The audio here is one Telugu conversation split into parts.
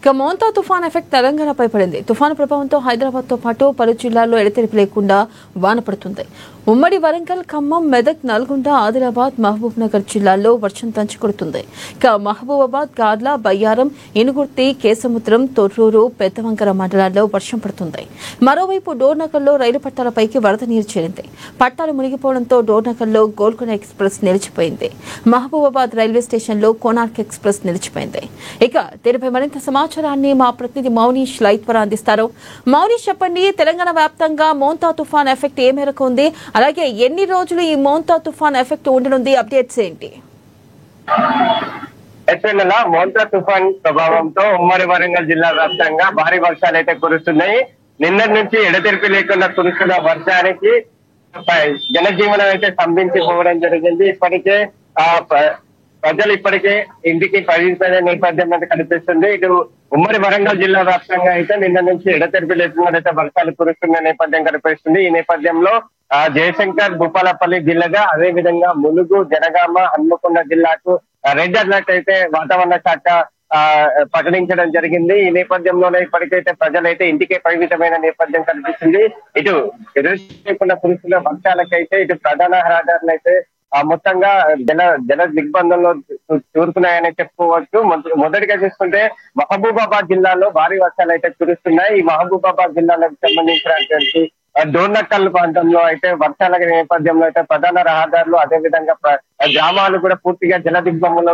ఇక మోంతా తుఫాన్ ఎఫెక్ట్ తెలంగాణపై పడింది. తుఫాను ప్రభావంతో హైదరాబాద్ తో పాటు పలు జిల్లాల్లో ఎడతెరిపి లేకుండా వాన పడుతుంది. ఉమ్మడి వరంగల్, ఖమ్మం, మెదక్, నల్గొండ, ఆదిలాబాద్, మహబూబ్ నగర్ జిల్లాల్లో వర్షం దంచుకొడుతుంది. ఇక మహబూబాబాద్, గార్ల, బయ్యారం, ఇనుగుర్తి, కేసముద్రం, తొర్రూరు, పెద్దవంకర మండలాల్లో వర్షం పడుతుంది. మరోవైపు డోర్నకల్లో రైలు పట్టాలపైకి వరద నీరు చేరింది. పట్టాలు మునిగిపోవడంతో డోర్నకల్లో గోల్కొండ ఎక్స్ప్రెస్ నిలిచిపోయింది. మహబూబాబాద్ రైల్వే స్టేషన్లో కోనార్క్ ఎక్స్ప్రెస్ నిలిచిపోయింది. ఇక దీనిపై మరింత సమాచారాన్ని మా ప్రతినిధి మౌనీష్ లైవ్ ద్వారా అందిస్తారు. మౌనీష్, చెప్పండి, తెలంగాణ వ్యాప్తంగా మోంతా తుఫాన్ ఎఫెక్ట్ ఏ మేరకు ఉంది? అలాగే ఎన్ని రోజులు ఈ మోంతా తుఫాన్ ఎఫెక్ట్ ఉండనుంది? అప్డేట్స్ ఏంటి? మోంతా తుఫాన్ ప్రభావంతో ఉమ్మడి వరంగల్ జిల్లా వ్యాప్తంగా భారీ వర్షాలు అయితే కురుస్తున్నాయి. నిన్నటి నుంచి ఎడతెరిపి లేకుండా కురుస్తున్న వర్షానికి జనజీవనం అయితే స్తంభించిపోవడం జరిగింది. ఇప్పటికే ప్రజలు ఇప్పటికే ఇంటికి పరిగెత్తిన నేపథ్యం అయితే కనిపిస్తుంది. ఇటు ఉమ్మడి వరంగల్ జిల్లా వ్యాప్తంగా అయితే నిన్న నుంచి ఎడతెరిపి లేకుండా అయితే వర్షాలు కురుస్తున్న నేపథ్యం కనిపిస్తుంది. ఈ నేపథ్యంలో జయశంకర్, భూపాలపల్లి జిల్లాగా, అదే విధంగా ములుగు, జనగామ, హన్మకొండ జిల్లాకు రెడ్ అలర్ట్ అయితే వాతావరణ శాఖ ప్రకటించడం జరిగింది. ఈ నేపథ్యంలోనే ఇప్పటికైతే ప్రజలైతే ఇంటికే పరిమితమైన నేపథ్యం కనిపిస్తుంది. ఇటు ఎదురుకుండా కురుస్తున్న వర్షాలకైతే ఇటు ప్రధాన రహదారులు అయితే మొత్తంగా జన దిగ్బంధంలో చూరుకున్నాయని చెప్పుకోవచ్చు. మొదటిగా చూసుకుంటే మహబూబాబాద్ జిల్లాలో భారీ వర్షాలు అయితే కురుస్తున్నాయి. ఈ మహబూబాబాద్ జిల్లాలకు సంబంధించినటువంటి డోర్నకల్ ప్రాంతంలో అయితే వర్షాల నేపథ్యంలో అయితే ప్రధాన రహదారులు, అదే విధంగా గ్రామాలు కూడా పూర్తిగా జల దిగ్బంధంలో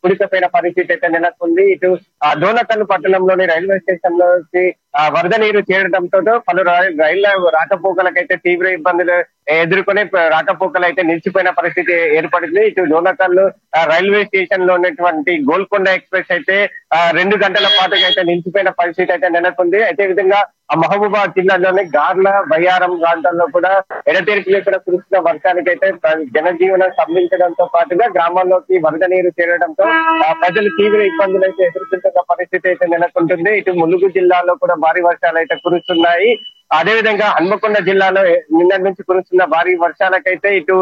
కుడికపోయిన పరిస్థితి అయితే నెలకొంది. ఇటు డోర్నకల్ పట్టణంలోని రైల్వే స్టేషన్ లోకి వరద నీరు చేరడంతో పలు రైళ్ల రాకపోకలకైతే తీవ్ర ఇబ్బందులు ఎదుర్కొని రాకపోకలు అయితే నిలిచిపోయిన పరిస్థితి ఏర్పడింది. ఇటు డోర్నకల్ రైల్వే స్టేషన్ లో ఉన్నటువంటి గోల్కొండ ఎక్స్ప్రెస్ అయితే 2 గంటల పాటుగా అయితే నిలిచిపోయిన పరిస్థితి అయితే నెలకొంది. అదే విధంగా మహబూబాబాద్ జిల్లాలోని గార్ల, బయ్యారం ప్రాంతాల్లో కూడా ఎడతెరిపి లేకుండా కురుస్తున్న వర్షానికైతే జనజీవనం స్తంభించడంతో పాటుగా గ్రామాల్లోకి వరద నీరు చేరడంతో ప్రజలు తీవ్ర ఇబ్బందులు అయితే ఎదుర్కొంటున్న పరిస్థితి అయితే నెలకొంటుంది. ఇటు ములుగు జిల్లాలో కూడా భారీ వర్షాలు అయితే కురుస్తున్నాయి. అదేవిధంగా హన్మకొండ జిల్లాలో నిన్న నుంచి కురుస్తున్న భారీ వర్షాలకైతే ఇటు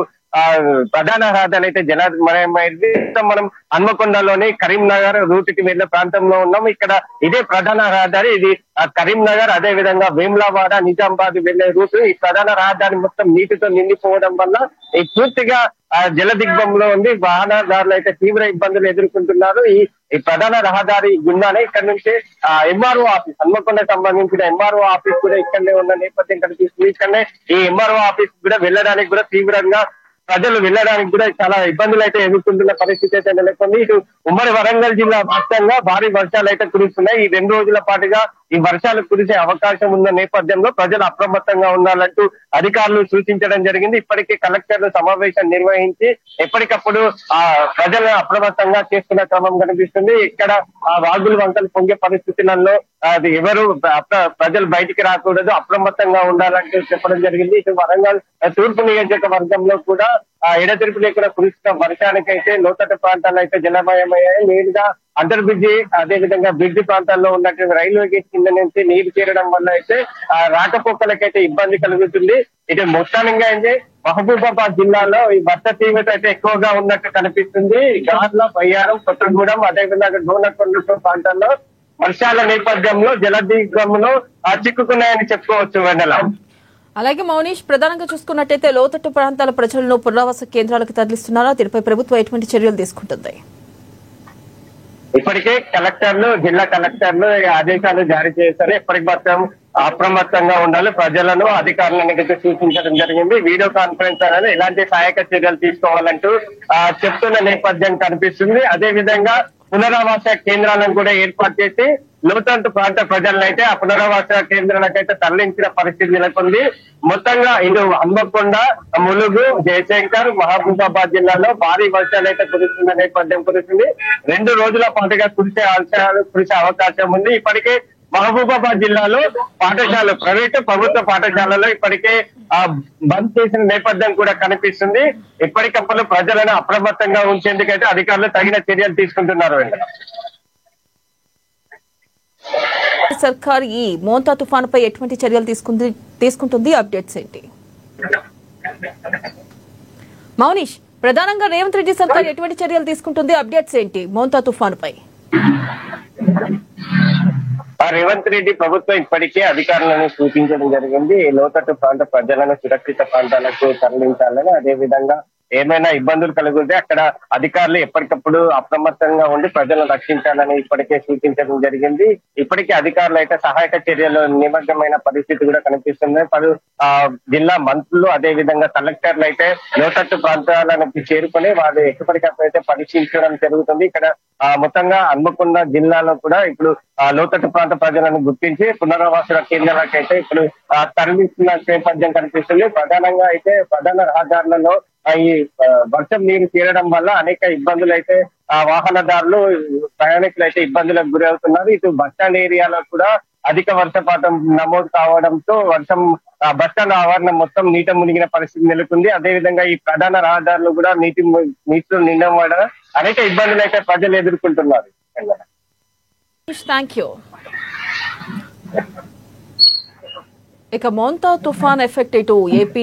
ప్రధాన రహదారి అయితే జలమయమైంది. మనం హన్మకొండలోని కరీంనగర్ రూట్ కి వెళ్లే ప్రాంతంలో ఉన్నాం. ఇక్కడ ఇదే ప్రధాన రహదారి. ఇది కరీంనగర్, అదే విధంగా వేములవాడ, నిజామాబాద్ వెళ్లే రూట్. ఈ ప్రధాన రహదారి మొత్తం నీటితో నిండిపోవడం వల్ల ఈ పూర్తిగా జల దిగ్బంధంలో ఉంది. వాహనదారులు అయితే తీవ్ర ఇబ్బందులు ఎదుర్కొంటున్నారు. ఈ ప్రధాన రహదారి గుండానే ఇక్కడ నుంచి ఎంఆర్ఓ ఆఫీస్, హన్మకొండకు సంబంధించిన ఎంఆర్ఓ ఆఫీస్ కూడా ఇక్కడనే ఉన్న నేపథ్యం కనిపిస్తుంది. ఇక్కడనే ఈ ఎంఆర్ఓ ఆఫీస్ కూడా వెళ్ళడానికి కూడా తీవ్రంగా ప్రజలు వెళ్ళడానికి కూడా చాలా ఇబ్బందులు అయితే ఎదుర్కొంటున్న పరిస్థితి అయితే నెలకొంది. ఇటు ఉమ్మడి వరంగల్ జిల్లా వ్యాప్తంగా భారీ వర్షాలు అయితే కురుస్తున్నాయి. ఈ 2 రోజుల పాటుగా ఈ వర్షాలు కురిసే అవకాశం ఉన్న నేపథ్యంలో ప్రజలు అప్రమత్తంగా ఉండాలంటూ అధికారులు సూచించడం జరిగింది. ఇప్పటికే కలెక్టర్లు సమావేశం నిర్వహించి ఎప్పటికప్పుడు ప్రజలు అప్రమత్తంగా చేస్తున్న క్రమం కనిపిస్తుంది. ఇక్కడ వాగులు వంకలు పొంగే పరిస్థితులలో అది ఎవరు ప్రజలు బయటికి రాకూడదు, అప్రమత్తంగా ఉండాలంటూ చెప్పడం జరిగింది. ఇటు వరంగల్ తూర్పు నియోజకవర్గంలో కూడా ఎడతెరిపి లేకుండా కురుస్తున్న వర్షానికైతే లోతట్టు ప్రాంతాల్లో అయితే జలమయమయ్యాయి. నేరుగా అండర్ బ్రిడ్జి, అదే విధంగా బ్రిడ్జి ప్రాంతాల్లో ఉన్నటువంటి రైల్వే గేట్ కింద నుంచి నీరు చేరడం వల్ల అయితే రాకపోకలకైతే ఇబ్బంది కలుగుతుంది. ఇటు మొత్తానికి అయితే మహబూబాబాద్ జిల్లాలో ఈ వర్ష తీవ్రత అయితే ఎక్కువగా ఉన్నట్టు కనిపిస్తుంది. గార్ల, బయ్యారం, కొత్తగూడెం, అదే విధంగా డోర్నకల్ ప్రాంతాల్లో వర్షాల నేపథ్యంలో జలదిగ్బంధంలో చిక్కుకున్నాయని చెప్పుకోవచ్చు. వెన్నెల, అలాగే మౌనీష్, ప్రధానంగా చూసుకున్నట్టయితే లోతట్టు ప్రాంతాల ప్రజలను పునరావాస కేంద్రాలకు తరలిస్తున్నారా? దీనిపై ప్రభుత్వం ఎటువంటి చర్యలు తీసుకుంటుంది? ఇప్పటికే కలెక్టర్లు, జిల్లా కలెక్టర్లు ఆదేశాలు జారీ చేశారు. ఎప్పటికి మాత్రం అప్రమత్తంగా ఉండాలి, ప్రజలను అధికారులను సూచించడం జరిగింది. వీడియో కాన్ఫరెన్స్ అనేది ఎలాంటి సహాయక చర్యలు తీసుకోవాలంటూ చెప్తున్న నేపథ్యం కనిపిస్తుంది. అదే విధంగా పునరావాస కేంద్రాలను కూడా ఏర్పాటు చేసి లోతట్టు ప్రాంత ప్రజలను అయితే ఆ పునరావాస కేంద్రాలకైతే తరలించిన పరిస్థితి నెలకొంది. మొత్తంగా ఇటు హన్మకొండ, ములుగు, జయశంకర్, మహబూబాబాద్ జిల్లాలో భారీ వర్షాలు అయితే కురుస్తున్న నేపథ్యం కురుస్తుంది. 2 రోజుల పాటుగా కురిసే అవకాశం ఉంది. ఇప్పటికే మహబూబాబాద్ జిల్లాలో పాఠశాలలు, ప్రైవేటు ప్రభుత్వ పాఠశాలలో ఇప్పటికే బంద్ చేసిన నేపథ్యం కూడా కనిపిస్తుంది. ఎప్పటికప్పుడు ప్రజలను అప్రమత్తంగా ఉంచేందుకైతే అధికారులు తగిన చర్యలు తీసుకుంటున్నారు. సర్కార్ ఈ మోంతా తుఫాను పై ఎటువంటి చర్యలు తీసుకుంటుంది? అప్డేట్స్ ఏంటి? మౌనీష్, ప్రధానంగా రేవంత్ రెడ్డి సర్కార్ ఎటువంటి చర్యలు తీసుకుంటుంది? అప్డేట్స్ ఏంటి మోంతా తుఫాను పై? రేవంత్ రెడ్డి ప్రభుత్వం ఇప్పటికే అధికారులను సూచించడం జరిగింది. లోతట్టు ప్రాంత ప్రజలను సురక్షిత ప్రాంతాలకు తరలించాలని, అదే విధంగా ఏమైనా ఇబ్బందులు కలుగుతే అక్కడ అధికారులు ఎప్పటికప్పుడు అప్రమత్తంగా ఉండి ప్రజలను రక్షించాలని ఇప్పటికే సూచించడం జరిగింది. ఇప్పటికే అధికారులు అయితే సహాయక చర్యలు నిమగ్నమైన పరిస్థితి కూడా కనిపిస్తుంది. పలు జిల్లా మంత్రులు అదే విధంగా కలెక్టర్లు అయితే లోతట్టు ప్రాంతాలకు చేరుకొని వారు ఎప్పటికప్పుడైతే పరిశీలించడం జరుగుతుంది. ఇక్కడ మొత్తంగా హన్మకొండ జిల్లాలో కూడా ఇప్పుడు లోతట్టు ప్రాంత ప్రజలను గుర్తించి పునరావాస కేంద్రాలకు అయితే ఇప్పుడు తరలిస్తున్న నేపథ్యం కనిపిస్తుంది. ప్రధానంగా అయితే ప్రధాన రహదారులలో ఈ వర్షం నీరు చేరడం వల్ల అనేక ఇబ్బందులు అయితే వాహనదారులు ప్రయాణికులు అయితే ఇబ్బందులకు గురవుతున్నారు. ఇటు బస్టాండ్ ఏరియాలో కూడా అధిక వర్షపాతం నమోదు కావడంతో బస్టాండ్ ఆవరణం మొత్తం నీట మునిగిన పరిస్థితి నెలకొంది. అదేవిధంగా ఈ ప్రధాన రహదారులు కూడా నీటిలో నిండడం వల్ల అనేక ఇబ్బందులు అయితే ప్రజలు ఎదుర్కొంటున్నారు. Thank you. ఇక మోంతా తుఫాన్ ఎఫెక్ట్ ఇటు ఏపీ